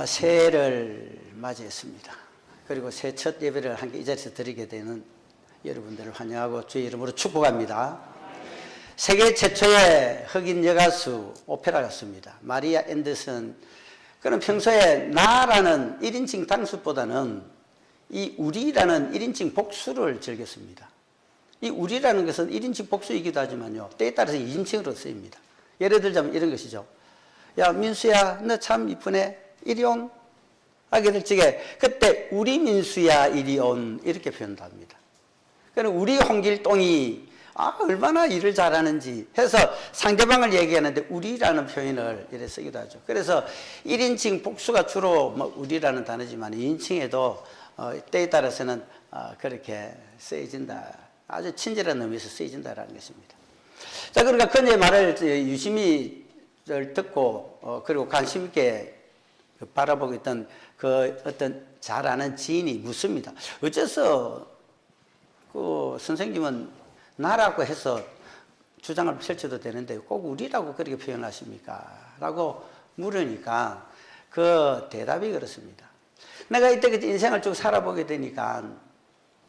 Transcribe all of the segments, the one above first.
새해를 맞이했습니다. 그리고 새해 첫 예배를 함께 이 자리에서 드리게 되는 여러분들을 환영하고 주의 이름으로 축복합니다. 세계 최초의 흑인 여가수 오페라 가수입니다. 마리아 앤더슨. 그는 평소에 나라는 1인칭 단수보다는 이 우리라는 1인칭 복수를 즐겼습니다. 이 우리라는 것은 1인칭 복수이기도 하지만요, 때에 따라서 2인칭으로 쓰입니다. 예를 들자면 이런 것이죠. 야, 민수야, 너 참 이쁘네. 이리 온. 하게 될 적에 그때 우리 민수야 이리 온 이렇게 표현도 합니다. 그러니까 우리 홍길동이 얼마나 일을 잘하는지 해서 상대방을 얘기하는데 우리라는 표현을 이렇게 쓰기도 하죠. 그래서 1인칭 복수가 주로 우리라는 단어지만 2인칭에도 때에 따라서는 그렇게 쓰여진다. 아주 친절한 의미에서 쓰여진다라는 것입니다. 자, 그러니까 그녀의 말을 유심히 듣고 그리고 관심 있게 바라보고 있던 그 어떤 잘 아는 지인이 묻습니다. 어째서 그 선생님은 나라고 해서 주장을 펼쳐도 되는데 꼭 우리라고 그렇게 표현하십니까? 라고 물으니까 그 대답이 그렇습니다. 내가 이때까지 인생을 쭉 살아보게 되니까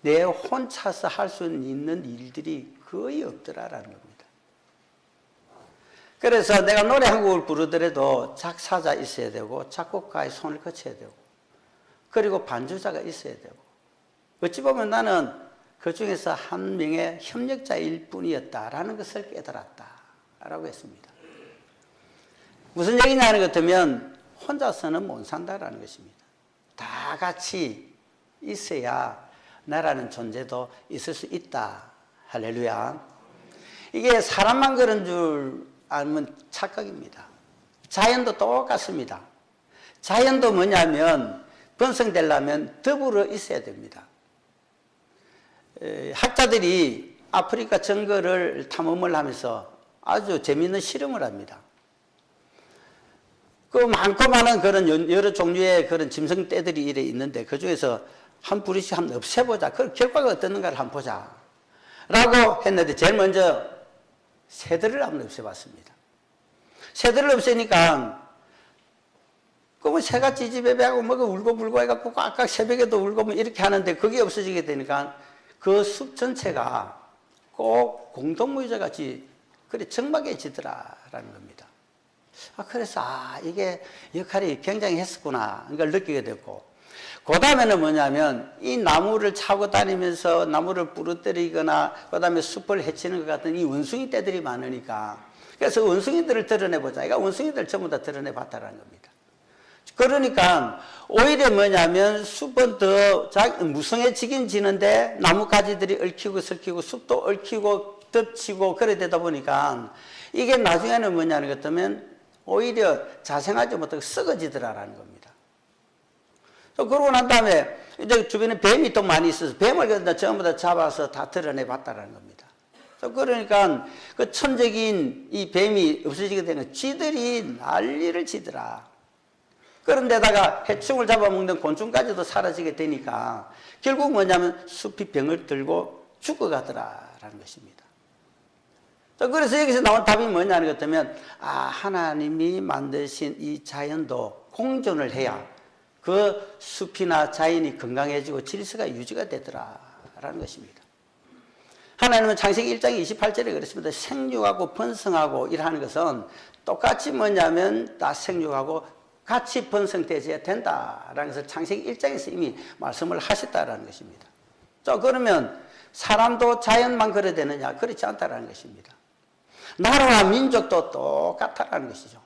내 혼자서 할 수 있는 일들이 거의 없더라라는 겁니다. 그래서 내가 노래 한 곡을 부르더라도 작사자 있어야 되고 작곡가의 손을 거쳐야 되고 그리고 반주자가 있어야 되고 어찌 보면 나는 그 중에서 한 명의 협력자일 뿐이었다라는 것을 깨달았다라고 했습니다. 무슨 얘기냐 하는 것 같으면 혼자서는 못 산다라는 것입니다. 다 같이 있어야 나라는 존재도 있을 수 있다. 할렐루야. 이게 사람만 그런 줄 알면 착각입니다. 자연도 똑같습니다. 자연도 뭐냐면 번성되려면 더불어 있어야 됩니다. 학자들이 아프리카 정글을 탐험을 하면서 아주 재미있는 실험을 합니다. 그 많고 많은 그런 여러 종류의 그런 짐승떼들이 이래 있는데 그 중에서 한 부리씩 한번 없애보자. 그 결과가 어떻는가를 한번 보자. 라고 했는데 제일 먼저 새들을 한번 없애봤습니다. 새들을 없애니까 그 새가 찌지배배하고 뭐가 울고불고 해갖고 아까 새벽에도 울고 뭐 이렇게 하는데 그게 없어지게 되니까 그 숲 전체가 꼭 공동무유자 같이 그래 적막해지더라라는 겁니다. 그래서 이게 역할이 굉장히 했었구나 이걸 느끼게 됐고 그 다음에는 뭐냐면 이 나무를 차고 다니면서 나무를 부러뜨리거나 그 다음에 숲을 해치는 것 같은 이 원숭이 떼들이 많으니까 그래서 원숭이들을 드러내보자. 그러니까 원숭이들 전부 다 드러내봤다라는 겁니다. 그러니까 오히려 뭐냐면 숲은 더 무성해지긴 지는데 나뭇가지들이 얽히고 설키고 숲도 얽히고 덮치고 그래 되다 보니까 이게 나중에는 뭐냐는 것 같으면 오히려 자생하지 못하고 썩어지더라라는 겁니다. 그러고 난 다음에 이제 주변에 뱀이 또 많이 있어서 뱀을 전부 다 잡아서 다 드러내 봤다라는 겁니다. 그러니까 그 천적인 이 뱀이 없어지게 되는 쥐들이 난리를 치더라. 그런데다가 해충을 잡아먹는 곤충까지도 사라지게 되니까 결국 뭐냐면 숲이 병을 들고 죽어가더라라는 것입니다. 그래서 여기서 나온 답이 뭐냐는 것 같으면 하나님이 만드신 이 자연도 공존을 해야 그 숲이나 자연이 건강해지고 질서가 유지가 되더라라는 것입니다. 하나님은 창세기 1장 28절에 그랬습니다. 생육하고 번성하고 이러는 것은 똑같이 뭐냐면 다 생육하고 같이 번성되어야 된다라는 것을 창세기 1장에서 이미 말씀을 하셨다라는 것입니다. 자, 그러면 사람도 자연만 그래야 되느냐? 그렇지 않다라는 것입니다. 나라와 민족도 똑같다라는 것이죠.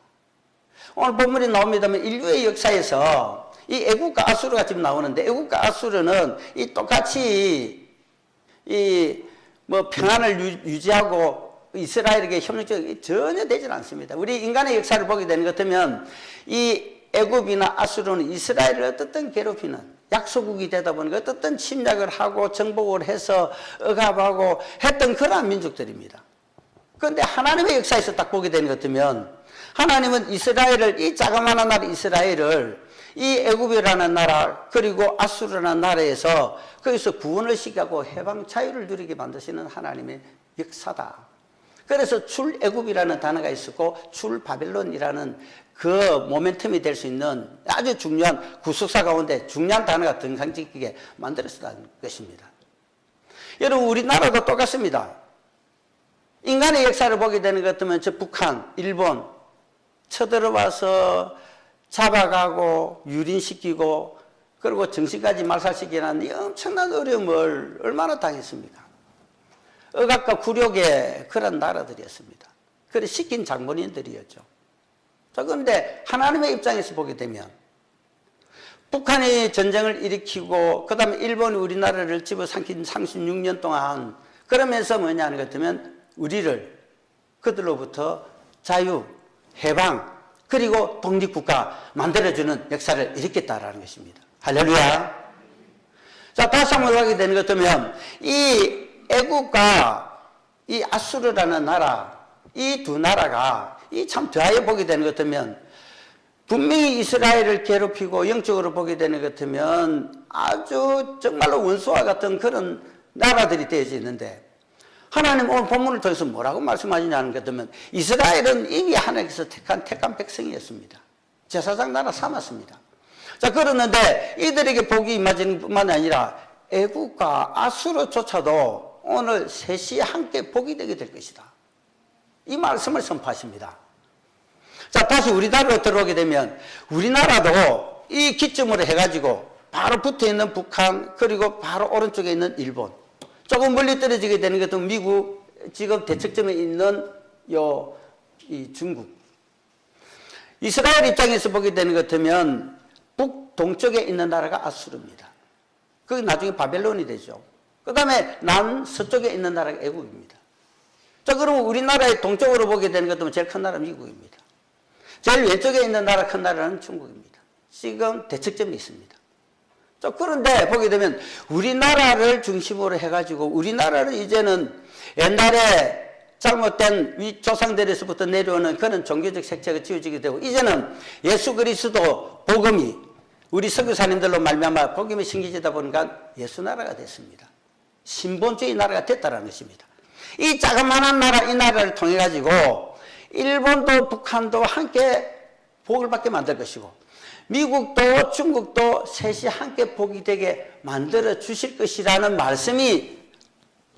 오늘 본문이 나옵니다만 인류의 역사에서 이 애국과 아수르가 지금 나오는데 애국과 아수르는 이 똑같이 평안을 유지하고 이스라엘에게 협력적이 전혀 되질 않습니다. 우리 인간의 역사를 보게 되는 것 같으면 이 애굽이나 아수르는 이스라엘을 어떻든 괴롭히는 약소국이 되다 보니까 어떻든 침략을 하고 정복을 해서 억압하고 했던 그러한 민족들입니다. 그런데 하나님의 역사에서 딱 보게 되는 것 같으면 하나님은 이스라엘을 이 자그마한 나라 이스라엘을 이 애굽이라는 나라 그리고 아수르라는 나라에서 거기서 구원을 시키고 해방 자유를 누리게 만드시는 하나님의 역사다. 그래서 출애굽이라는 단어가 있었고 출바벨론이라는 그 모멘텀이 될 수 있는 아주 중요한 구속사 가운데 중요한 단어가 등장짓게 만들어졌다는 것입니다. 여러분, 우리나라도 똑같습니다. 인간의 역사를 보게 되는 것 같으면 저 북한, 일본 쳐들어와서 잡아가고 유린시키고 그리고 정신까지 말살시키는 이 엄청난 어려움을 얼마나 당했습니까? 억압과 굴욕의 그런 나라들이었습니다. 그래 시킨 장본인들이었죠. 자, 그런데 하나님의 입장에서 보게 되면 북한이 전쟁을 일으키고 그 다음에 일본이 우리나라를 집어삼킨 36년 동안 그러면서 뭐냐 하는 것 같으면 우리를 그들로부터 자유, 해방 그리고 독립국가 만들어주는 역사를 일으켰다라는 것입니다. 할렐루야. 자, 다시 한번 하게 되는 것 같으면 이 애국과 이 아수르라는 나라, 이 두 나라가 이 참 대하여 보게 되는 것 같으면 분명히 이스라엘을 괴롭히고 영적으로 보게 되는 것 같으면 아주 정말로 원수와 같은 그런 나라들이 되어져 있는데 하나님 오늘 본문을 통해서 뭐라고 말씀하시냐는 것 같으면 이스라엘은 이미 하나님께서 택한 백성이었습니다. 제사장 나라 삼았습니다. 자, 그러는데 이들에게 복이 임하지는 뿐만 아니라 애국과 아수르조차도 오늘 셋이 함께 복이 되게 될 것이다. 이 말씀을 선포하십니다. 자, 다시 우리나라로 들어오게 되면 우리나라도 이 기점으로 해가지고 바로 붙어있는 북한 그리고 바로 오른쪽에 있는 일본 조금 멀리 떨어지게 되는 것도 미국 지금 대척점에 있는 이 중국 이스라엘 입장에서 보게 되는 것 같으면 북동쪽에 있는 나라가 아수르입니다. 그게 나중에 바벨론이 되죠. 그 다음에 남서쪽에 있는 나라가 애국입니다. 자, 그러면 우리나라의 동쪽으로 보게 되는 것 같으면 제일 큰 나라는 미국입니다. 제일 왼쪽에 있는 나라 큰 나라는 중국입니다. 지금 대척점이 있습니다. 자, 그런데 보게 되면 우리나라를 중심으로 해가지고 우리나라는 이제는 옛날에 잘못된 위 조상들에서부터 내려오는 그런 종교적 색채가 지워지게 되고 이제는 예수 그리스도 복음이 우리 선교사님들로 말미암아 복음이 심겨지다 보니까 예수 나라가 됐습니다. 신본주의 나라가 됐다는 것입니다. 이 자그마한 나라 이 나라를 통해 가지고 일본도 북한도 함께 복을 받게 만들 것이고 미국도 중국도 셋이 함께 복이 되게 만들어 주실 것이라는 말씀이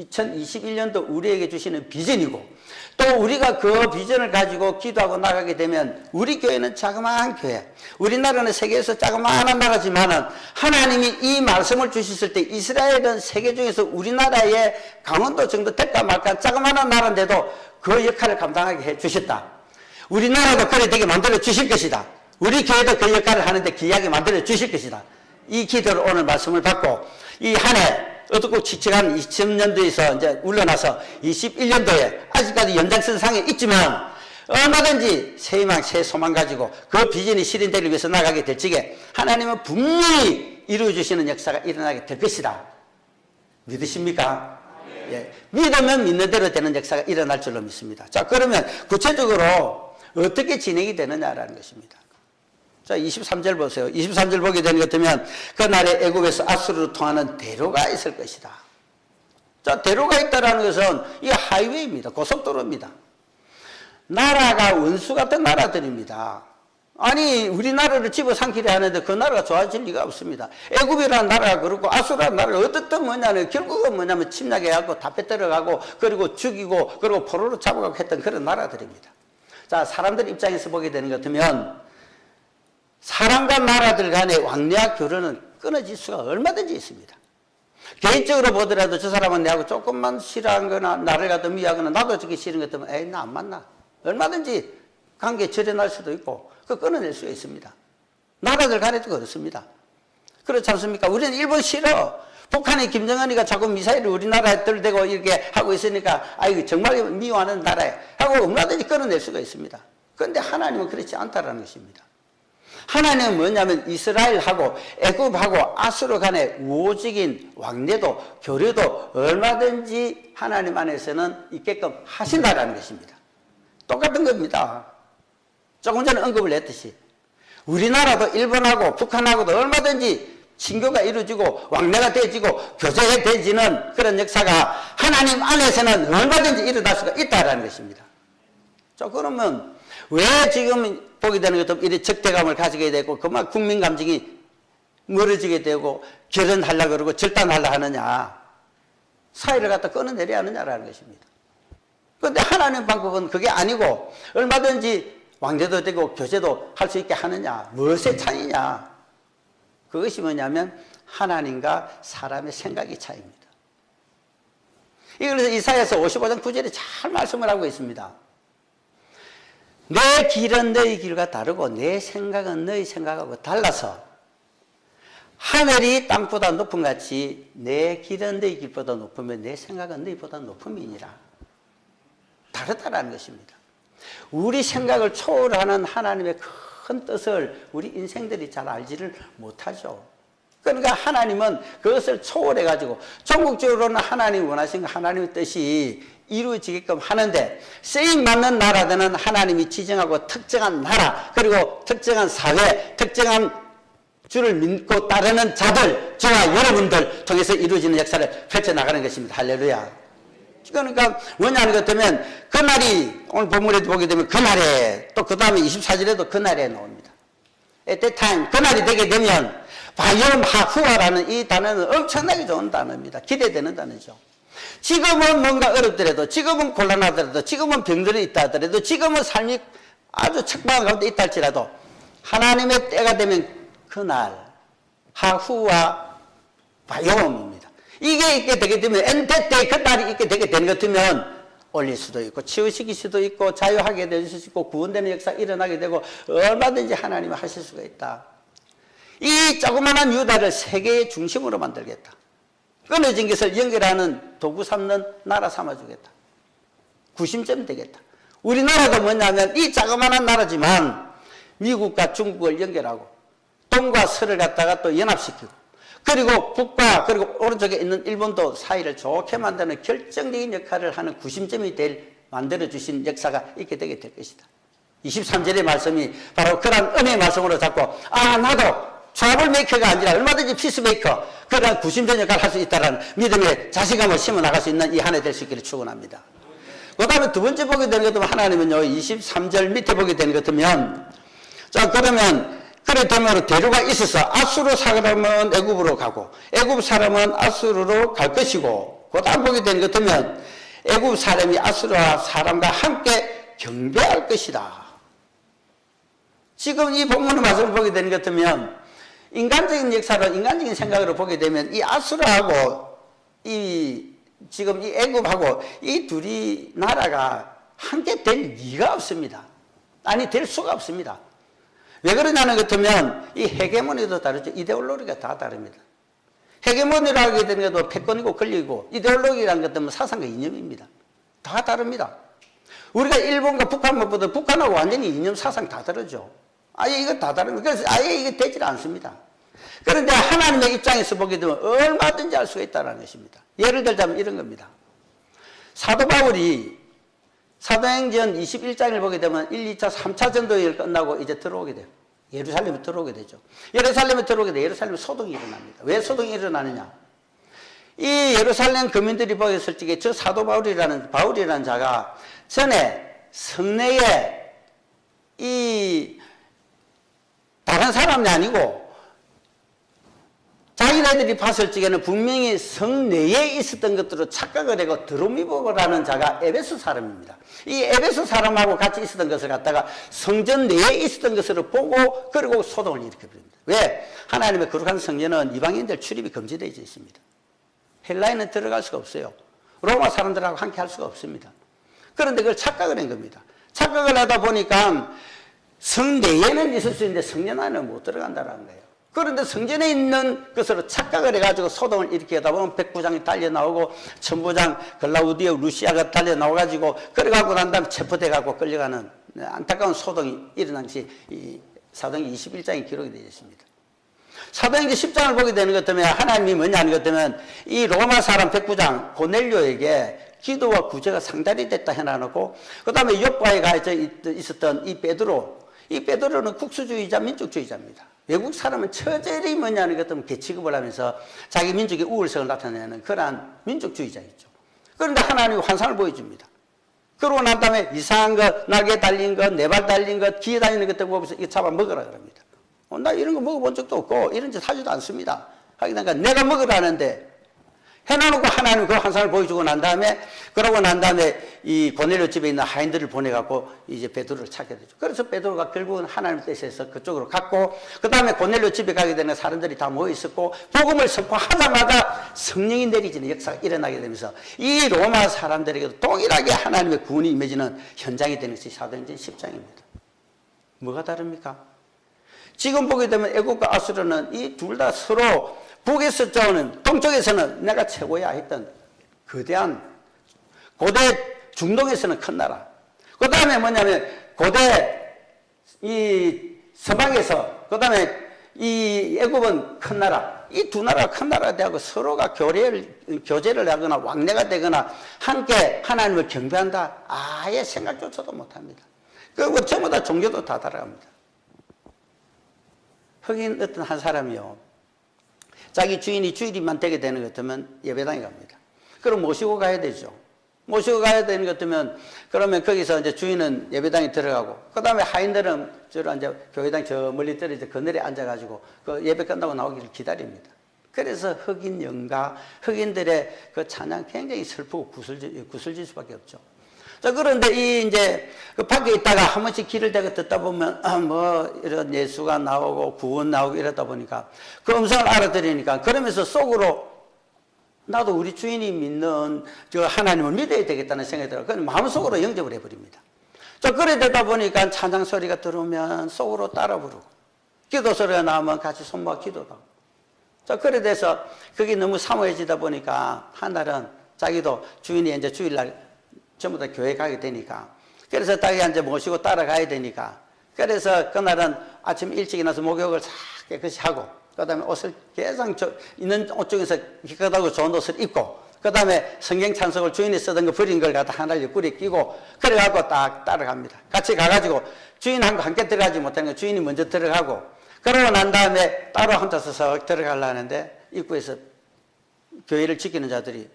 2021년도 우리에게 주시는 비전이고 또 우리가 그 비전을 가지고 기도하고 나가게 되면 우리 교회는 자그마한 교회 우리나라는 세계에서 자그마한 나라지만은 하나님이 이 말씀을 주셨을 때 이스라엘은 세계 중에서 우리나라의 강원도 정도 될까 말까 자그마한 나라인데도 그 역할을 감당하게 해 주셨다. 우리나라도 그래 되게 만들어 주실 것이다. 우리 교회도 그 역할을 하는데 귀하게 만들어 주실 것이다. 이 기도를 오늘 말씀을 받고 이 한 해 어둡고 칙칙한 20년도에서 이제 울러나서 21년도에 아직까지 연장선상에 있지만 얼마든지 새 희망, 새 소망 가지고 그 비전이 실현되기 위해서 나가게 될 적에 하나님은 분명히 이루어주시는 역사가 일어나게 될 것이다. 믿으십니까? 예. 믿으면 믿는 대로 되는 역사가 일어날 줄로 믿습니다. 자, 그러면 구체적으로 어떻게 진행이 되느냐라는 것입니다. 자, 23절 보세요. 23절 보게 되는 것 같으면 그날에 애굽에서 아수르로 통하는 대로가 있을 것이다. 자, 대로가 있다는 것은 이 하이웨이입니다. 고속도로입니다. 나라가 원수 같은 나라들입니다. 아니 우리나라를 집어삼키려 하는데 그 나라가 좋아질 리가 없습니다. 애굽이라는 나라가 그렇고 아수르라는 나라가 어떻든 뭐냐면 결국은 뭐냐면 침략해갖고 다 빼들어가고 그리고 죽이고 그리고 포로로 잡아가고 했던 그런 나라들입니다. 자, 사람들 입장에서 보게 되는 것 같으면 사람과 나라들 간의 왕래와 교류는 끊어질 수가 얼마든지 있습니다. 개인적으로 보더라도 저 사람은 내하고 조금만 싫어한 거나 나를 갖다 미워하거나 나도 저게 싫은 것 때문에 에이 나 안 만나. 얼마든지 관계 절연할 수도 있고 그거 끊어낼 수가 있습니다. 나라들 간에도 그렇습니다. 그렇지 않습니까? 우리는 일본 싫어. 북한의 김정은이가 자꾸 미사일을 우리나라에 들대고 이렇게 하고 있으니까 아이고 정말 미워하는 나라에 하고 얼마든지 끊어낼 수가 있습니다. 그런데 하나님은 그렇지 않다라는 것입니다. 하나님은 뭐냐면 이스라엘하고 애굽하고 아수르 간의 우호적인 왕래도 교류도 얼마든지 하나님 안에서는 있게끔 하신다라는 것입니다. 똑같은 겁니다. 조금 전에 언급을 했듯이 우리나라도 일본하고 북한하고도 얼마든지 친교가 이루어지고 왕래가 되어지고 교제가 되어지는 그런 역사가 하나님 안에서는 얼마든지 일어날 수가 있다는 것입니다. 자, 그러면 왜 지금 보게 되는 것도 이런 적대감을 가지게 되고 그만 국민 감정이 멀어지게 되고 결혼하려고 그러고 절단하려고 하느냐, 사이를 갖다 끊어내려야 하느냐라는 것입니다. 그런데 하나님 방법은 그게 아니고 얼마든지 왕래도 되고 교제도 할 수 있게 하느냐, 무엇의 차이냐, 그것이 뭐냐면 하나님과 사람의 생각의 차이입니다. 그래서 이사야서 55장 9절에 잘 말씀을 하고 있습니다. 내 길은 너희 길과 다르고 내 생각은 너희 생각하고 달라서 하늘이 땅보다 높은 같이 내 길은 너희 길보다 높으면 내 생각은 너희보다 높음이니라. 다르다라는 것입니다. 우리 생각을 초월하는 하나님의 큰 뜻을 우리 인생들이 잘 알지를 못하죠. 그러니까 하나님은 그것을 초월해가지고 전국적으로는 하나님이 원하신 하나님의 뜻이 이루어지게끔 하는데 쓰임받는 나라들은 하나님이 지정하고 특정한 나라, 그리고 특정한 사회, 특정한 주를 믿고 따르는 자들, 저와 여러분들 통해서 이루어지는 역사를 펼쳐나가는 것입니다. 할렐루야. 그러니까 뭐냐는 것 같으면 그날이, 오늘 본문에도 보게 되면 그날에, 또 그 다음에 24절에도 그날에 나옵니다. At that time, 그날이 되게 되면 바이옴 하후아라는 이 단어는 엄청나게 좋은 단어입니다. 기대되는 단어죠. 지금은 뭔가 어렵더라도, 지금은 곤란하더라도, 지금은 병들이 있다 하더라도, 지금은 삶이 아주 척박한 가운데 있다 할지라도 하나님의 때가 되면 그날, 하후와 바이옴입니다. 이게 있게 되게 되면 엔테 그날이 있게 되게 되는 것 같으면 올릴 수도 있고 치유시킬 수도 있고 자유하게 될 수 있고 구원되는 역사가 일어나게 되고 얼마든지 하나님이 하실 수가 있다. 이 조그마한 유다를 세계의 중심으로 만들겠다. 끊어진 것을 연결하는 도구 삼는 나라 삼아주겠다. 구심점 되겠다. 우리나라도 뭐냐면 이 자그마한 나라지만 미국과 중국을 연결하고 동과 서를 갖다가 또 연합시키고 그리고 북과 그리고 오른쪽에 있는 일본도 사이를 좋게 만드는 결정적인 역할을 하는 구심점이 만들어주신 역사가 있게 되게 될 것이다. 23절의 말씀이 바로 그런 은혜의 말씀으로 잡고 나도 트러블 메이커가 아니라 얼마든지 피스메이커, 그런 구심점 역할을 할 수 있다는 믿음의 자신감을 심어나갈 수 있는 이 한 해 될 수 있기를 축원합니다. 그 다음에 두 번째 보게 되는 것 같으면 하나님은요 23절 밑에 보게 되는 것 같으면 자 그러면 그래 되면 대류가 있어서 아수르 사람은 애굽으로 가고 애굽 사람은 아수르로 갈 것이고 그 다음 보게 되는 것 같으면 애굽 사람이 아수르 사람과 함께 경배할 것이다. 지금 이 본문의 말씀을 보게 되는 것 같으면 인간적인 역사로 인간적인 생각으로 보게 되면 이 아수르하고 지금 이 애굽하고 이 둘이 나라가 함께 될 리가 없습니다. 아니 될 수가 없습니다. 왜 그러냐는 것 같으면 이 헤게모니도 다르죠. 이데올로기가 다 다릅니다. 헤게모니라고 하게 되는 것도 패권이고 권력이고 이데올로기라는 것도 사상과 이념입니다. 다 다릅니다. 우리가 일본과 북한만 보다 북한하고 완전히 이념 사상 다 다르죠. 아예 이거 다 다릅니다. 그래서 아예 이게 되질 않습니다. 그런데 하나님의 입장에서 보게 되면 얼마든지 알 수가 있다는 것입니다. 예를 들자면 이런 겁니다. 사도 바울이 사도행전 21장을 보게 되면 1, 2차, 3차 전도회를 끝나고 이제 들어오게 돼요. 예루살렘에 들어오게 되죠. 예루살렘에 들어오게 돼 예루살렘에 소동이 일어납니다. 왜 소동이 일어나느냐? 이 예루살렘 거민들이 보였을 적에 저 사도 바울이라는 자가 전에 성내에 이 다른 사람이 아니고 자기네들이 봤을 적에는 분명히 성내에 있었던 것들로 착각을 하고 드로미보라는 자가 에베소 사람입니다. 이 에베소 사람하고 같이 있었던 것을 갖다가 성전 내에 있었던 것으로 보고 그리고 소동을 일으켜버립니다. 왜? 하나님의 거룩한 성전은 이방인들 출입이 금지되어 있습니다. 헬라인은 들어갈 수가 없어요. 로마 사람들하고 함께 할 수가 없습니다. 그런데 그걸 착각을 한 겁니다. 착각을 하다 보니까 성 내에는 있을 수 있는데 성전 안에는 못 들어간다는 거예요. 그런데 성전에 있는 것으로 착각을 해가지고 소동을 일으키다 보면 백부장이 달려나오고 천부장 글라우디오 루시아가 달려나와가지고 그래가고 난 다음에 체포돼가고 끌려가는 안타까운 소동이 일어난 것이 이 사도행전 21장에 기록이 되어 있습니다. 사도행전 10장을 보게 되는 것 때문에 하나님이 뭐냐는 것 때문에 이 로마 사람 백부장 고넬료에게 기도와 구제가 상달이 됐다 해놔놓고 그 다음에 옆바에 가 있었던 이 베드로는 국수주의자 민족주의자입니다. 외국 사람은 처절히 뭐냐는 것도 개취급을 하면서 자기 민족의 우월성을 나타내는 그러한 민족주의자이죠. 그런데 하나님이 환상을 보여줍니다. 그러고 난 다음에 이상한 것, 날개 달린 것, 네 발 달린 것, 기에 달리는 것들 보면서 이거 잡아 먹으라 그럽니다. 나 이런 거 먹어본 적도 없고 이런 짓 하지도 않습니다. 하니까 내가 먹으라는데 해놔놓고 하나님 그 환상을 보여주고 난 다음에 그러고 난 다음에 이 고넬료 집에 있는 하인들을 보내갖고 이제 베드로를 찾게 되죠. 그래서 베드로가 결국은 하나님 뜻에서 그쪽으로 갔고 그 다음에 고넬료 집에 가게 되는 사람들이 다 모여 있었고 복음을 선포하자마자 성령이 내리지는 역사가 일어나게 되면서 이 로마 사람들에게도 동일하게 하나님의 구원이 임해지는 현장이 되는 것이 사도행전 10장입니다. 뭐가 다릅니까? 지금 보게 되면 애국과 아수르는 이 둘 다 서로 북에서 짜오는 동쪽에서는 내가 최고야 했던 거대한 고대 중동에서는 큰 나라. 그 다음에 뭐냐면 고대 이 서방에서 그 다음에 이 애굽은 큰 나라. 이 두 나라가 큰 나라가 되고 서로가 교제를 하거나 왕래가 되거나 함께 하나님을 경배한다. 아예 생각조차도 못합니다. 그리고 전부 다 종교도 다 달아갑니다. 흑인 어떤 한 사람이요. 자기 주인이 주일이만 되게 되는 것 같으면 예배당에 갑니다. 그럼 모시고 가야 되죠. 모시고 가야 되는 것 같으면 그러면 거기서 이제 주인은 예배당에 들어가고 그 다음에 하인들은 주로 이제 교회당 저 멀리 떨어져 그늘에 앉아가지고 그 예배 끝나고 나오기를 기다립니다. 그래서 흑인 영가, 흑인들의 그 찬양 굉장히 슬프고 구슬질 수밖에 없죠. 자, 그런데 이제 그 밖에 있다가 한 번씩 길을 대고 듣다 보면 뭐 이런 예수가 나오고 구원 나오고 이러다 보니까 그 음성을 알아들으니까 그러면서 속으로 나도 우리 주인이 믿는 저 하나님을 믿어야 되겠다는 생각이 들어요. 그럼 마음속으로 영접을 해버립니다. 자, 그래 되다 보니까 찬양 소리가 들어오면 속으로 따라 부르고 기도 소리가 나오면 같이 손 모아 기도도 하고. 자, 그래 돼서 그게 너무 사모해지다 보니까 한 날은 자기도 주인이 이제 주일날 전부 다 교회 가게 되니까 그래서 자기가 이제 모시고 따라가야 되니까 그래서 그날은 아침 일찍 일어나서 목욕을 싹 깨끗이 하고 그 다음에 옷을 계속 있는 옷 중에서 깨끗하고 좋은 옷을 입고 그 다음에 성경 찬송을 주인이 쓰던 거 버린 걸 갖다 하나를 옆구리에 끼고 그래갖고 딱 따라갑니다. 같이 가가지고 주인하고 함께 들어가지 못하는 거 주인이 먼저 들어가고 그러고 난 다음에 따로 혼자서 석 들어가려는데 입구에서 교회를 지키는 자들이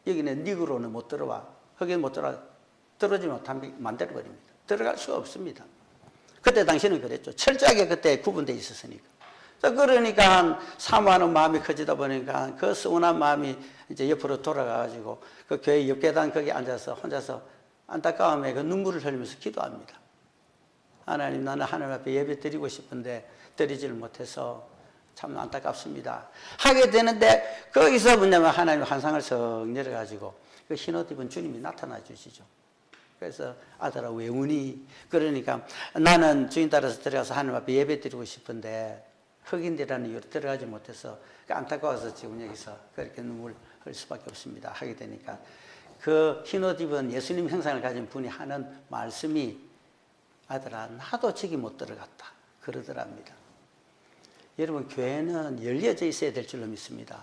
여기는 니그로는 못 들어와. 흑인 못 들어오지 못하면 만들어버립니다. 들어갈 수가 없습니다. 그때 당시는 그랬죠. 철저하게 그때 구분되어 있었으니까. 그러니까 사모하는 마음이 커지다 보니까 그 서운한 마음이 이제 옆으로 돌아가가지고 그 교회 옆계단 거기 앉아서 혼자서 안타까움에 그 눈물을 흘리면서 기도합니다. 하나님, 나는 하나님 앞에 예배 드리고 싶은데 드리지를 못해서 참 안타깝습니다. 하게 되는데 거기서 뭐냐면 하나님 환상을 석 열어가지고 그 흰옷 입은 주님이 나타나 주시죠. 그래서 아들아 왜 우니? 그러니까 나는 주인 따라서 들어가서 하나님 앞에 예배 드리고 싶은데 흑인이라는 이유로 들어가지 못해서 안타까워서 지금 여기서 그렇게 눈물 흘릴 수밖에 없습니다. 하게 되니까 그 흰옷 입은 예수님 형상을 가진 분이 하는 말씀이 아들아 나도 저기 못 들어갔다 그러더랍니다. 여러분 교회는 열려져 있어야 될 줄로 믿습니다.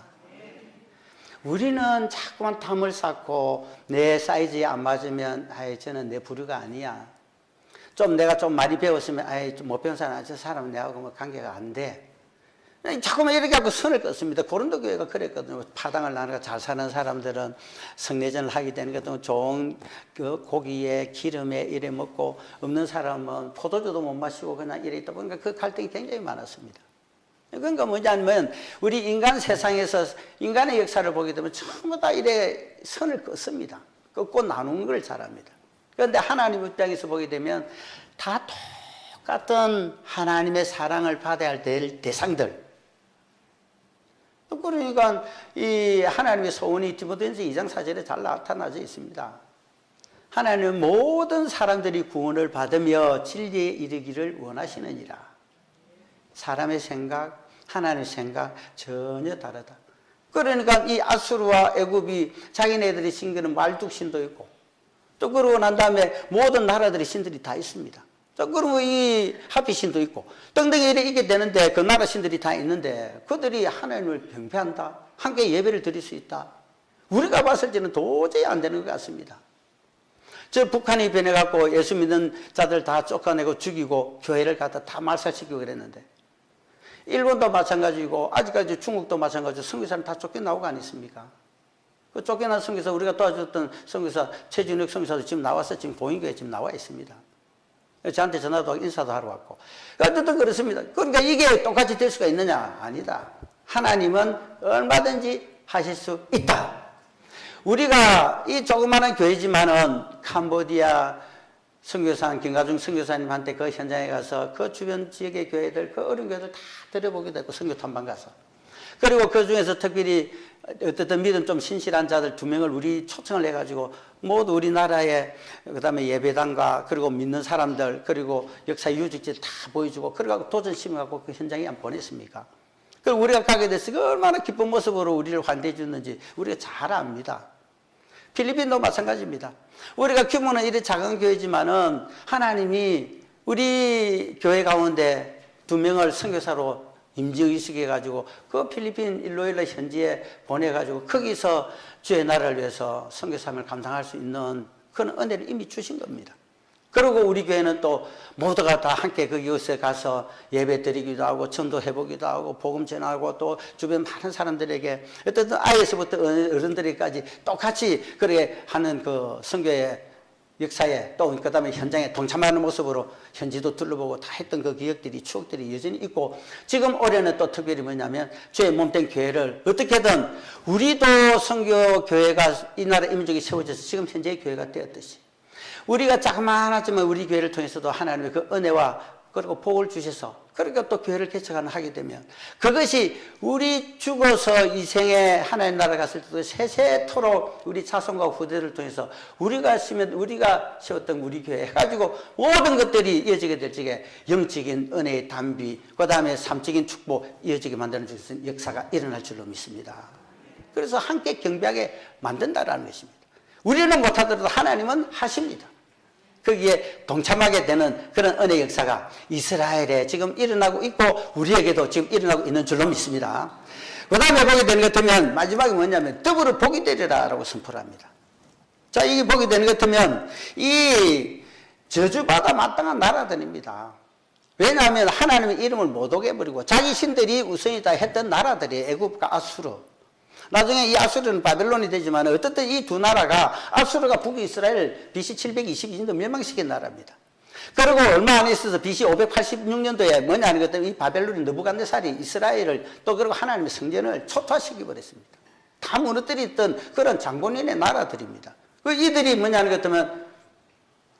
우리는 자꾸만 탐을 쌓고 내 사이즈에 안 맞으면 아이 저는 내 부류가 아니야. 좀 내가 좀 많이 배웠으면 아이 좀 못 배운 사람 저 사람은 내하고 뭐 관계가 안 돼. 자꾸만 이렇게 하고 선을 긋습니다. 고린도 교회가 그랬거든요. 파당을 나누고 잘 사는 사람들은 성례전을 하게 되는 것도 좋은 그 고기에 기름에 이래 먹고 없는 사람은 포도주도 못 마시고 그냥 이래 있다 보니까 그 갈등이 굉장히 많았습니다. 그러니까 뭐냐면 우리 인간 세상에서 인간의 역사를 보게 되면 전부 다 이래 선을 긋습니다. 긋고 나누는 걸 잘합니다. 그런데 하나님 입장에서 보게 되면 다 똑같은 하나님의 사랑을 받아야 할 대상들. 그러니까 이 하나님의 소원이 디모데전서 2장 4절에 잘 나타나져 있습니다. 하나님은 모든 사람들이 구원을 받으며 진리에 이르기를 원하시느니라. 사람의 생각, 하나님의 생각 전혀 다르다. 그러니까 이 아수르와 애굽이 자기네들이 신기는 말뚝신도 있고 또 그러고 난 다음에 모든 나라들의 신들이 다 있습니다. 또 그러고 이 하피신도 있고 등등이 이렇게 되는데 그 나라 신들이 다 있는데 그들이 하나님을 경배한다. 함께 예배를 드릴 수 있다. 우리가 봤을 때는 도저히 안 되는 것 같습니다. 저 북한이 변해갖고 예수 믿는 자들 다 쫓아내고 죽이고 교회를 갖다 다 말살시키고 그랬는데 일본도 마찬가지고 아직까지 중국도 마찬가지고 선교사는 다 쫓겨나오고 아니습니까? 그 쫓겨난 선교사 우리가 도와줬던 선교사 최준혁 선교사도 지금 나와서 지금 보인교에 지금 나와 있습니다. 저한테 전화도 하고 인사도 하러 왔고. 어쨌든 그렇습니다. 그러니까 이게 똑같이 될 수가 있느냐? 아니다. 하나님은 얼마든지 하실 수 있다. 우리가 이 조그마한 교회지만은 캄보디아 선교사 김가중 선교사님한테 그 현장에 가서 그 주변 지역의 교회들, 그 어려운 교회들 다 들여보기도 했고 선교 탐방 가서. 그리고 그 중에서 특별히 어쨌든 믿음 좀 신실한 자들 2명을 우리 초청을 해가지고 모두 우리나라에 그다음에 예배당과 그리고 믿는 사람들 그리고 역사 유적지 다 보여주고 그래가지고 도전 심어갖고 그 현장에 안 보냈습니까? 그리고 우리가 가게 됐을 때 얼마나 기쁜 모습으로 우리를 환대해 줬는지 우리가 잘 압니다. 필리핀도 마찬가지입니다. 우리가 규모는 이래 작은 교회지만은 하나님이 우리 교회 가운데 2명을 선교사로 임지의식해가지고 그 필리핀 일로일로 현지에 보내가지고 거기서 주의 나라를 위해서 선교사함을 감당할 수 있는 그런 은혜를 이미 주신 겁니다. 그리고 우리 교회는 또 모두가 다 함께 그곳에 가서 예배 드리기도 하고 전도해보기도 하고 복음 전하고 또 주변 많은 사람들에게 어떤 아이에서부터 어른들에게까지 똑같이 그렇게 하는 그 선교의 역사에 또 그다음에 현장에 동참하는 모습으로 현지도 둘러보고 다 했던 그 기억들이 추억들이 여전히 있고 지금 올해는 또 특별히 뭐냐면 주의 몸된 교회를 어떻게든 우리도 선교 교회가 이 나라 민족이 세워져서 지금 현재의 교회가 되었듯이 우리가 자그마하지만 우리 교회를 통해서도 하나님의 그 은혜와 그리고 복을 주셔서 그러니까 또 교회를 개척하게 되면 그것이 우리 죽어서 이 생에 하나님 나라 갔을 때도 세세토록 우리 자손과 후대를 통해서 우리가 세웠던 우리 교회 해가지고 모든 것들이 이어지게 될 적에 영적인 은혜의 담비 그 다음에 삶적인 축복 이어지게 만드는 역사가 일어날 줄로 믿습니다. 그래서 함께 경배하게 만든다라는 것입니다. 우리는 못하더라도 하나님은 하십니다. 거기에 동참하게 되는 그런 은혜 역사가 이스라엘에 지금 일어나고 있고 우리에게도 지금 일어나고 있는 줄로 믿습니다. 그 다음에 보게 되는 것 같으면 마지막에 뭐냐면 더불어 복이 되리라 라고 선포를 합니다. 자, 이게 보게 되는 것 같으면 이 저주받아 마땅한 나라들입니다. 왜냐하면 하나님의 이름을 못 오게 해버리고 자기 신들이 우선이다 했던 나라들이 애굽과 아수르 나중에 이 아수르는 바벨론이 되지만 어떻든 이 두 나라가 아수르가 북이스라엘 BC 722년도 멸망시킨 나라입니다. 그리고 얼마 안 있어서 BC 586년도에 뭐냐 하는 것 때문에 이 바벨론이 느부갓네살이 이스라엘을 또 그리고 하나님의 성전을 초토화시켜 버렸습니다. 다 무너뜨렸던 그런 장본인의 나라들입니다. 그 이들이 뭐냐 하는 것 때문에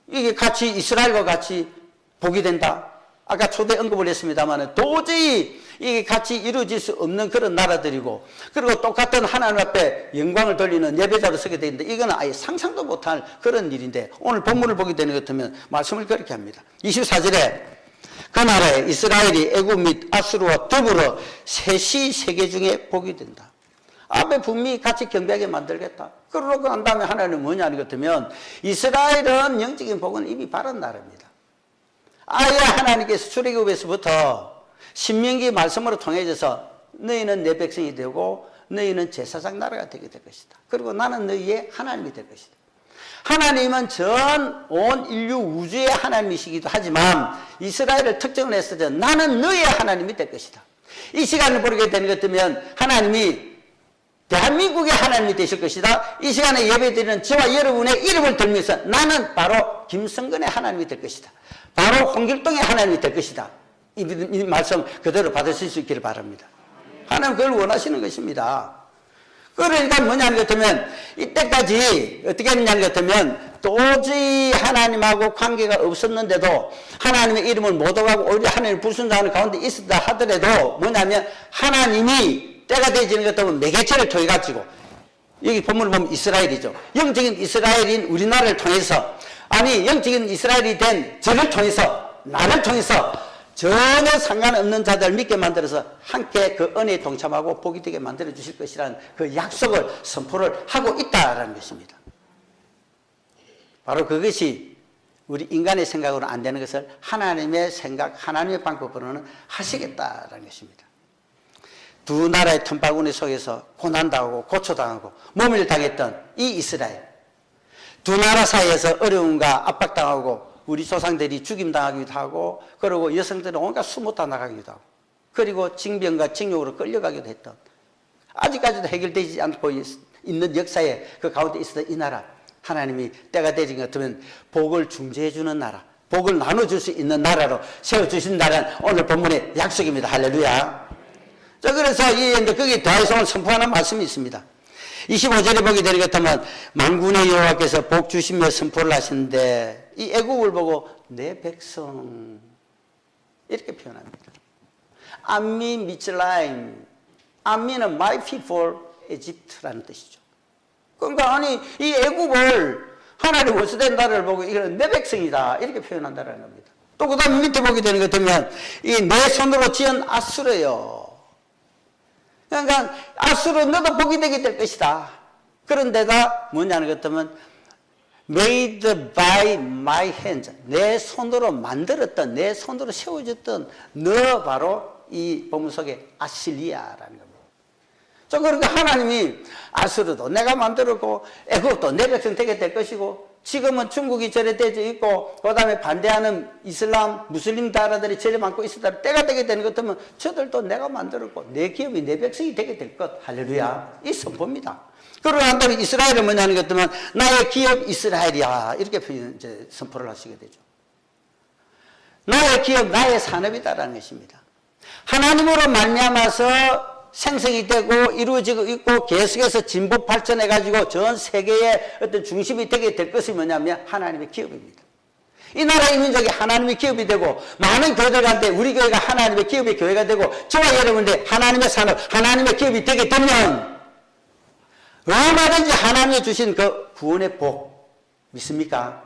이게 같이 이스라엘과 같이 복이 된다. 아까 초대 언급을 했습니다만 도저히 이게 같이 이루어질 수 없는 그런 나라들이고 그리고 똑같은 하나님 앞에 영광을 돌리는 예배자로 서게 되는데 이거는 아예 상상도 못할 그런 일인데 오늘 본문을 보게 되는 것 같으면 말씀을 그렇게 합니다. 24절에 그 나라에 이스라엘이 애굽 및 아수르와 더불어 셋이 세계 중에 복이 된다. 앞에 분명히 같이 경배하게 만들겠다. 그러고 난 다음에 하나님은 뭐냐 하는 것 같으면 이스라엘은 영적인 복은 이미 바른 나라입니다. 아예 하나님께서 출애굽에서부터 신명기 말씀으로 통해져서 너희는 내 백성이 되고 너희는 제사장 나라가 되게 될 것이다. 그리고 나는 너희의 하나님이 될 것이다. 하나님은 전 온 인류 우주의 하나님이시기도 하지만 이스라엘을 특정을 했을 때 나는 너희의 하나님이 될 것이다. 이 시간을 보게 되는 것 같으면 하나님이 대한민국의 하나님이 되실 것이다. 이 시간에 예배드리는 저와 여러분의 이름을 들면서 나는 바로 김성근의 하나님이 될 것이다. 바로 홍길동의 하나님이 될 것이다. 이 말씀 그대로 받으실 수 있기를 바랍니다. 하나님 그걸 원하시는 것입니다. 그러니까 뭐냐는 것 같으면 이때까지 어떻게 했냐는 것 같으면 도저히 하나님하고 관계가 없었는데도 하나님의 이름을 못 오가고 오히려 하나님을 불순종하는 가운데 있었다 하더라도 뭐냐면 하나님이 때가 되어지는 것 같으면 매개체를 통해 가지고 여기 본문을 보면 이스라엘이죠. 영적인 이스라엘인 우리나라를 통해서 아니 영적인 이스라엘이 된 저를 통해서 나를 통해서 전혀 상관없는 자들 믿게 만들어서 함께 그 은혜에 동참하고 복이 되게 만들어 주실 것이라는 그 약속을 선포를 하고 있다라는 것입니다. 바로 그것이 우리 인간의 생각으로 안 되는 것을 하나님의 생각, 하나님의 방법으로는 하시겠다라는 것입니다. 두 나라의 틈바구니 속에서 고난당하고 고초당하고 모멸당했던 이 이스라엘, 두 나라 사이에서 어려움과 압박당하고 우리 조상들이 죽임당하기도 하고 그리고 여성들은 온갖 수모다 나가기도 하고 그리고 징병과 징용으로 끌려가기도 했던, 아직까지도 해결되지 않고 있는 역사에 그 가운데 있었던 이 나라, 하나님이 때가 되는 것 같으면 복을 중재해 주는 나라, 복을 나눠줄 수 있는 나라로 세워주신다는 오늘 본문의 약속입니다. 할렐루야. 자, 그래서 거기 대화성을 선포하는 말씀이 있습니다. 25절에 보게 되는 것 같으면 만군의 여호와께서 복 주시며 선포를 하시는데, 이 애국을 보고 내 백성 이렇게 표현합니다. 암미 미츠라임, 암미는 my people Egypt라는 뜻이죠. 그러니까 아니 이 애국을 하나님 원수된 나라를 보고 이거는 내 백성이다 이렇게 표현한다는 겁니다. 또 그 다음에 밑에 보게 되는 것 같으면 이 내 손으로 지은 아수르요. 그러니까 아수르 너도 복이 되게 될 것이다. 그런데다 뭐냐는 것 같으면 made by my hands, 내 손으로 만들었던, 내 손으로 세워졌던 너 바로 이 본문 속에 아실리아라는 겁니다. 그러니까 하나님이 아수르도 내가 만들었고 애국도 내 백성 되게 될 것이고, 지금은 중국이 절에 되어 있고 그 다음에 반대하는 이슬람 무슬림 나라들이 절에 많고 있었다 때가 되게 되는 것 같으면 저들도 내가 만들었고 내 기업이 내 백성이 되게 될 것. 할렐루야. 이 선포입니다. 그러고 한 다음에 이스라엘은 뭐냐는 것 같으면 나의 기업 이스라엘이야 이렇게 이제 선포를 하시게 되죠. 나의 기업 나의 산업이다라는 것입니다. 하나님으로 말미암아서 생성이 되고 이루어지고 있고 계속해서 진보 발전해가지고 전 세계의 어떤 중심이 되게 될 것이 뭐냐면 하나님의 기업입니다. 이 나라의 민족이 하나님의 기업이 되고 많은 교회들 가운데 우리 교회가 하나님의 기업의 교회가 되고 저와 여러분들 하나님의 산업, 하나님의 기업이 되게 되면 얼마든지 하나님이 주신 그 구원의 복 믿습니까?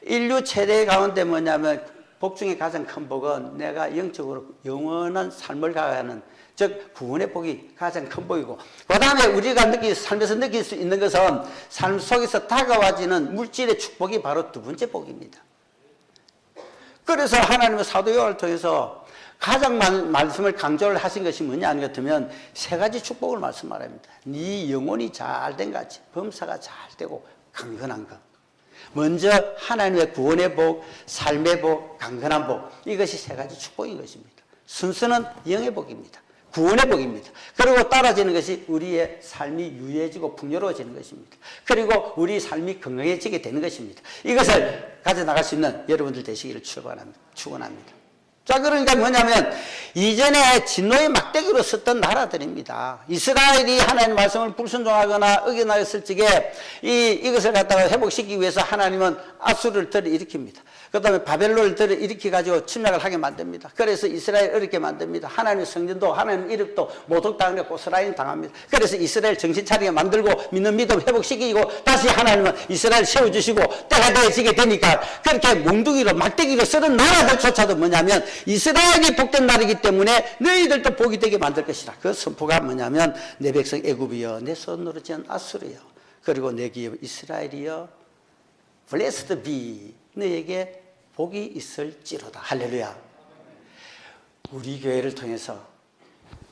인류 최대 가운데 뭐냐면 복 중에 가장 큰 복은 내가 영적으로 영원한 삶을 가가는, 즉 구원의 복이 가장 큰 복이고, 그 다음에 우리가 삶에서 느낄 수 있는 것은 삶 속에서 다가와지는 물질의 축복이 바로 두 번째 복입니다. 그래서 하나님은 사도 요한을 통해서 가장 많은 말씀을 강조를 하신 것이 뭐냐 하는 것 같으면 세 가지 축복을 말씀하랍니다. 네 영혼이 잘 된 같이 범사가 잘 되고 강건한 것. 먼저 하나님의 구원의 복, 삶의 복, 강건한 복, 이것이 세 가지 축복인 것입니다. 순서는 영의 복입니다. 구원의 복입니다. 그리고 따라지는 것이 우리의 삶이 유해지고 풍요로워지는 것입니다. 그리고 우리 삶이 건강해지게 되는 것입니다. 이것을 가져나갈 수 있는 여러분들 되시기를 축원합니다. 자, 그러니까 뭐냐면 이전에 진노의 막대기로 썼던 나라들입니다. 이스라엘이 하나님 말씀을 불순종하거나 어겨나갔을 적에 이것을 갖다가 회복시키기 위해서 하나님은 아수르를 들이일으킵니다. 그 다음에 바벨론을 들이일으켜가지고 침략을 하게 만듭니다. 그래서 이스라엘 어렵게 만듭니다. 하나님의 성전도 하나님 이름도 모독당하고 고스란히 당합니다. 그래서 이스라엘 정신 차리게 만들고 믿는 믿음 회복시키고 다시 하나님은 이스라엘 세워주시고 때가 되어지게 되니까 그렇게 몽둥이로 막대기로 쓰는 나라들조차도 뭐냐면 이스라엘이 복된 나라이기 때문에 너희들도 복이 되게 만들 것이라. 그 선포가 뭐냐면 내 백성 애굽이여 내 손으로 지은 아수르여 그리고 내 기업 이스라엘이여 blessed be 너에게 복이 있을지로다. 할렐루야. 우리 교회를 통해서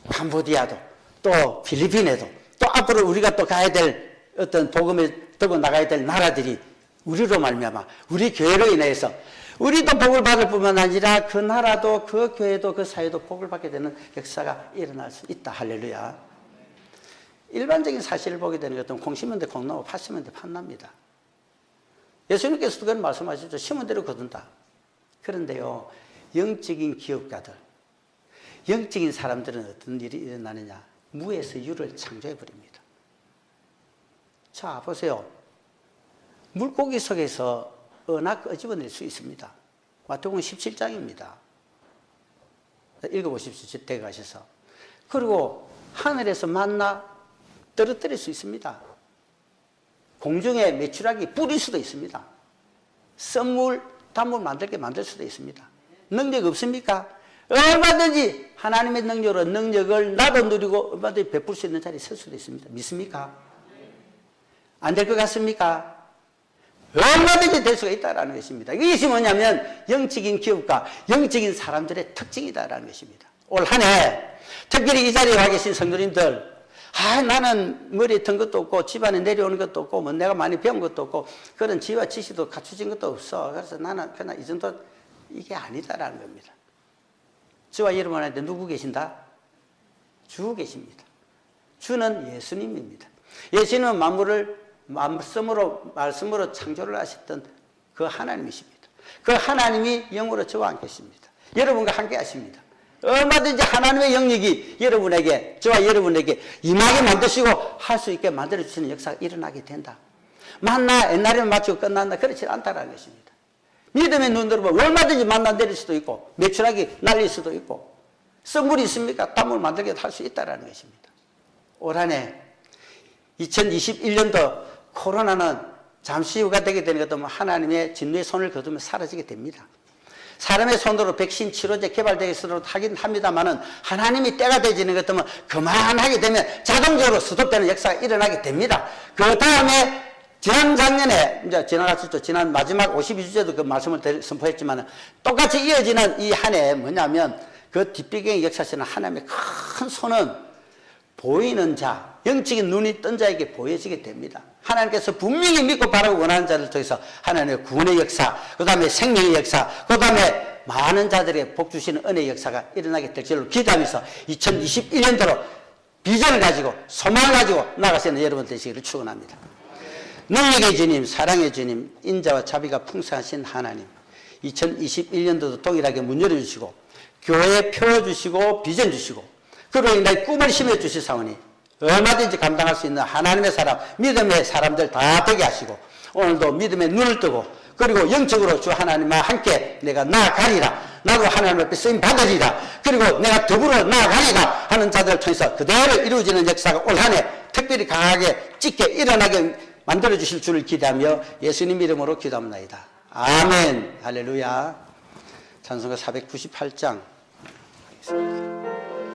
캄보디아도 또 필리핀에도 또 앞으로 우리가 또 가야 될 어떤 복음을 들고 나가야 될 나라들이 우리로 말미암아 우리 교회로 인해서 우리도 복을 받을 뿐만 아니라 그 나라도 그 교회도 그 사회도 복을 받게 되는 역사가 일어날 수 있다. 할렐루야. 일반적인 사실을 보게 되는 것은 콩 심은 데 콩 나고 팥 심은 데 팥 납니다. 예수님께서도 그런 말씀하셨죠. 심은 대로 거둔다. 그런데요, 영적인 기업가들, 영적인 사람들은 어떤 일이 일어나느냐? 무에서 유를 창조해버립니다. 자, 보세요. 물고기 속에서 은하 끄집어낼 수 있습니다. 마태복음 17장입니다. 읽어보십시오. 댁에 가셔서. 그리고 하늘에서 만나 떨어뜨릴 수 있습니다. 공중에 메추라기 뿌릴 수도 있습니다. 썬물, 단물 만들 수도 있습니다. 능력 없습니까? 얼마든지 하나님의 능력으로 능력을 나도 누리고 얼마든지 베풀 수 있는 자리에 설 수도 있습니다. 믿습니까? 안 될 것 같습니까? 얼마든지 될 수가 있다는 것입니다. 이것이 뭐냐면 영적인 기업과 영적인 사람들의 특징이다라는 것입니다. 올 한 해 특별히 이 자리에 와 계신 성도님들, 나는 머리에 든 것도 없고 집안에 내려오는 것도 없고 뭐 내가 많이 배운 것도 없고 그런 지혜와 지식도 갖추진 것도 없어. 그래서 나는 그냥 이 정도 이게 아니다라는 겁니다. 저와 여러분 안에 누구 계신다? 주 계십니다. 주는 예수님입니다. 예수님은 만물을 말씀으로 창조를 하셨던 그 하나님이십니다. 그 하나님이 영으로 저와 함께 계십니다. 여러분과 함께 하십니다. 얼마든지 하나님의 영역이 여러분에게, 저와 여러분에게 임하게 만드시고 할 수 있게 만들어주시는 역사가 일어나게 된다. 만나 옛날에는 맞추고 끝난다. 그렇지 않다라는 것입니다. 믿음의 눈으로 보면 얼마든지 만나 내릴 수도 있고 매출하기 날릴 수도 있고 썩물이 있습니까? 단물 만들게 할 수 있다는 것입니다. 올 한해 2021년도 코로나는 잠시 후가 되게 되는 것도 하나님의 진노의 손을 거두면 사라지게 됩니다. 사람의 손으로 백신 치료제 개발되기도 하긴 합니다만은 하나님이 때가 되지는 것 때문에 그만하게 되면 자동적으로 스톱되는 역사가 일어나게 됩니다. 그 다음에 작년에 이제 지나갔었죠. 지난 마지막 52주제도 그 말씀을 선포했지만 똑같이 이어지는 이 한 해 뭐냐면 그 뒷배경의 역사에서는 하나님의 큰 손은 보이는 자, 영적인 눈이 뜬 자에게 보여지게 됩니다. 하나님께서 분명히 믿고 바라고 원하는 자를 통해서 하나님의 구원의 역사, 그 다음에 생명의 역사, 그 다음에 많은 자들에게 복 주시는 은혜의 역사가 일어나게 될 줄로 기대하면서 2021년도로 비전을 가지고 소망을 가지고 나가시는 여러분 되시기를 축원합니다. 능력의 주님, 사랑의 주님, 인자와 자비가 풍성하신 하나님, 2021년도도 동일하게 문 열어주시고 교회 펴주시고 비전 주시고 그로 인해 꿈을 심어주시사오니 얼마든지 감당할 수 있는 하나님의 사람, 믿음의 사람들 다 되게 하시고 오늘도 믿음의 눈을 뜨고 그리고 영적으로 주 하나님과 함께 내가 나아가리라, 나도 하나님 앞에 쓰임 받으리라, 그리고 내가 더불어 나아가리라 하는 자들을 통해서 그대로 이루어지는 역사가 올 한 해 특별히 강하게 짙게 일어나게 만들어주실 줄을 기대하며 예수님 이름으로 기도합니다. 아멘. 할렐루야. 찬송가 498장.